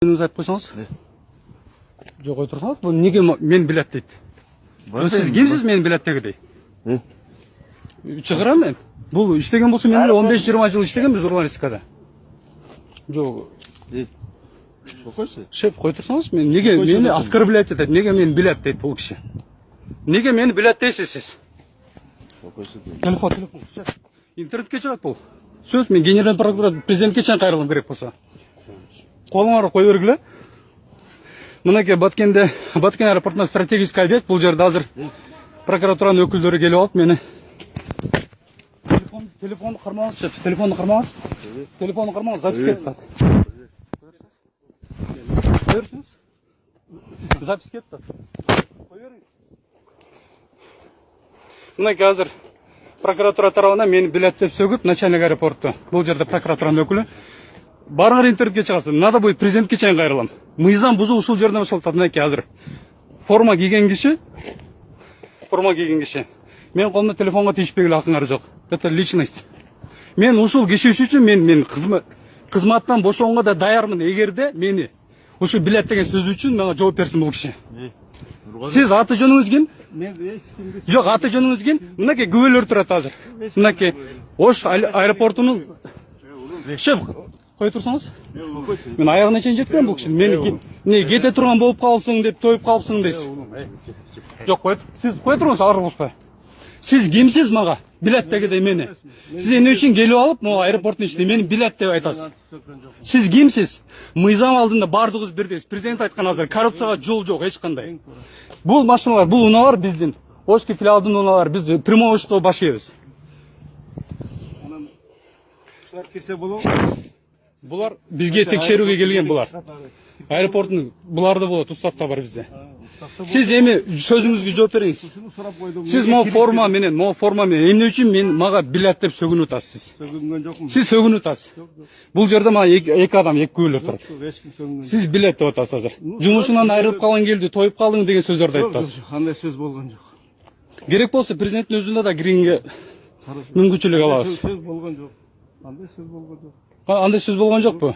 Өзіңіз айтып қойсаңыз? Жоқ, ой тұрсаңыз, бұл неге мен білет дейді? Сіз кімсіз мен білет дегідей? Шығырам мен. Бұл іштеген болса мен 15-20 жыл іштегенбіз журналистикада. Жоқ. Шеп, қой тұрсаңыз, мен неге мені оскорблять етеді, неге мен білет дейді бұл кіші? Неге мені білет дейсіз сіз? Телефон. Интернетке шығады бұл. Сөз, мен генерал прокурор президентке шан қайрылым керек болса. Қолыңары қой өргілі. Мұнеке Баткен аэропортына стратегический объект, бұл жерде азыр прокуратураның өкілдері келіп алып мені. Телефонды қармаңыз, шеп, телефонды қармаңыз, запись кетті. Көрсіңіз? Запись кетті. Мұнеке азыр прокуратура тарауына мені билеттеп сөгіп, начальник аэропортты. Бұл жерде прокуратураның өкілі. Барыңар интернетке шығасың. Надо будет президентке чайын қайрылам. Мыйзам бұзу ушул жерден башалып Мұнеке азыр. Форма киген киши. Мен қолымда телефонға тиішпегілі ақыңары жоқ. Это личность. Мен ушул киши үшін мен қызматтан бошоңға да даярмын. Егерде мені ушул билет деген сөз үшін маған жооп берсин бұл киши. Сіз аты жөніңіз кім? Жоқ, аты жөніңіз кім? Мұнеке күбөлөр тұрат азыр. Мұнеке Ош аэропортының шеф, қой тұрсаңыз? Мен аяғына чейін жеткенмін бұл кішін. Мені кете тұрған болып қалсың деп, тойып қалыпсың дейсіз. Жоқ, сіз қой тұрыңыз, арғылыспай. Сіз кемсіз маға, билет дегідей мені. Сіз ене үшін келіп алып, аэропорттың ішінде мені билет деп айтасыз. Сіз кемсіз, мыйзам алдында бардығыз бердіңіз. Президент айтқан азыр, коррупцияға жол жоқ, ешқандай. Бұл машиналар, бұл уналар біздің, Ошки филиалдың уналар, біз прямой Ошқа баш ебіз. Бұлар бізге текшеруге келген бұлар. Аэропорттың бұларды болады, ұстапта бар бізде. Сіз еме сөзіңізге жооп беріңіз. Сіз мо форма менен, эмне үчүн мен мага билет деп сөгүнүп атасыз. Сіз сөгүнүп атасыз. Бул жерде мага эки адам, эки күбөлөр турат. Сіз билет деп атасыз азыр. Жумушунан айрылып калган келди, тоюп калдың деген сөздөрдү айтасыз. Кандай сөз болгон жок. Керек болсо президенттин өзүндө да киргенге мүмкүнчүлүк алабыз. Сөз болгон жок. Кандай сөз болгон жок. Андай сөз болгон жокпу?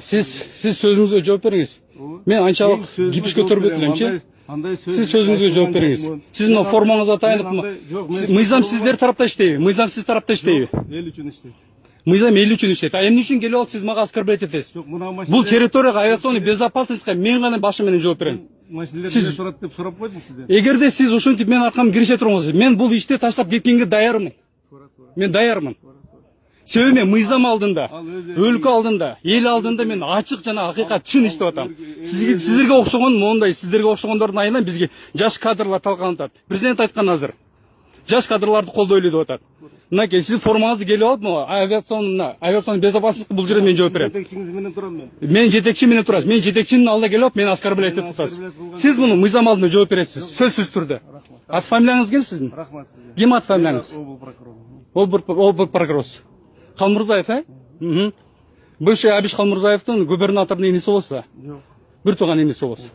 Сіз сөзіңізге жооп беріңіз. Мен анчалық гипске тұрып өтілемші. Сіз сөзіңізге жооп беріңіз. Сіз мына формаңызға тайынып, мыйзам сіздер тарапта іштейбі, мыйзам сіз тарапта іштейбі. Ел үшін іштейбі. Мыйзам ел үшін іштейбі. Эмне үчүн келип алып сіз мага оскорблять этесиз? Бул территорияга авиационный безопасностька мен гана башы менен жооп берем. Машинелер турат деп сурап койдум сизден. Эгерде сиз ошентип мен аркам кирише тургансыз, мен бул ишти таштап кеткенге даярмын. Мен даярмын. Себеби мен мыйзам алдында, өлкө алдында, эл алдында мен ачык жана акыйкат чын иштеп атам. Сиздерге окшогон мондай, сиздерге окшогондордун айынан бизге жаш кадрлар талканып атат. Президент айткан азыр. Жаш кадрларды колдойлу деп атат. Мынакей сиз формаңызды келип алып, авиационный безопасностька бул жерде мен жооп берем. Жетекчиңиз менен турам мен. Мен жетекчи менен турасыз. Мен жетекчинин алдына келип алып, мени оскорблять этип атасыз. Сиз муну мыйзам алдында жооп бересиз. Сөзсүз түрдө. Ат фамилияңыз ким сиздин? Рахмат сизге. Ким ат фамилияңыз? Облук прокурор. Облук прокурор. Қалмұрзаев, Бывший Абиш Қалмұрзаевтың губернаторның енесі болса? Жоқ. Бір туған енесі болса?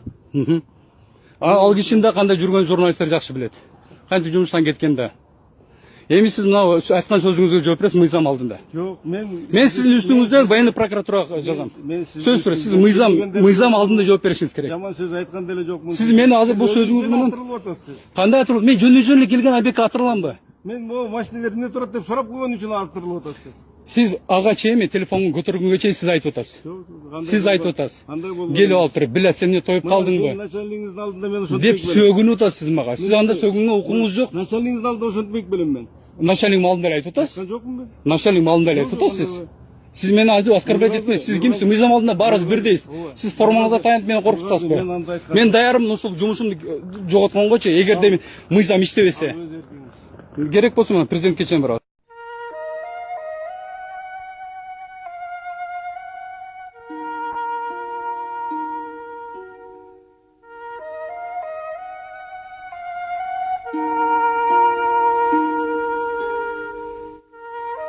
Ал кишинде қандай жүрген журналисттер жақсы біледі. Қантип жұмыстан кеткенде. Эми сіз мынау айтқан сөзіңізге жооп бересиз мыйзам алдында. Жоқ, мен сіздің үстіңізден военный прокуратураға жазам. Сөз түрі, сіз мыйзам алдында жооп беришиңиз керек. Жаман сөз айткан деле жокмун. Сіз мени азыр бұл сөзіңіз менен кандай атырылып? Мен жөнлө келген объектке атырыламбы? Мен могу машиналер эмне турат деп сурап койгон үчүн артырылып атасыз. Сіз ага чейин телефонун көтөргөнгө чейин сиз айтып атасыз. Сиз айтып атасыз. Келип алып туруп, билет сен эмне тоюп калдыңбы? Начальнигиңиздин алдында мен ошентип деп сөгүнүп атасыз мага. Сиз анда сөгүнгө укуңуз жок. Начальнигиңиздин алдында ошентпек белем мен. Начальник алдында эле айтып атасыз. Жокмун мен. Начальник алдында эле айтып атасыз. Сиз мени айтып оскорблять этпейсиз. Сиз кимсиз? Мыйзам алдында баарыбыз бирдейбиз. Сиз формаңызга таянып мени коркутасызбы? Мен даярмын ушул жумушумду жоготконгочу, эгерде мыйзам иштебесе. Керек болсо президентке чейин барабыз.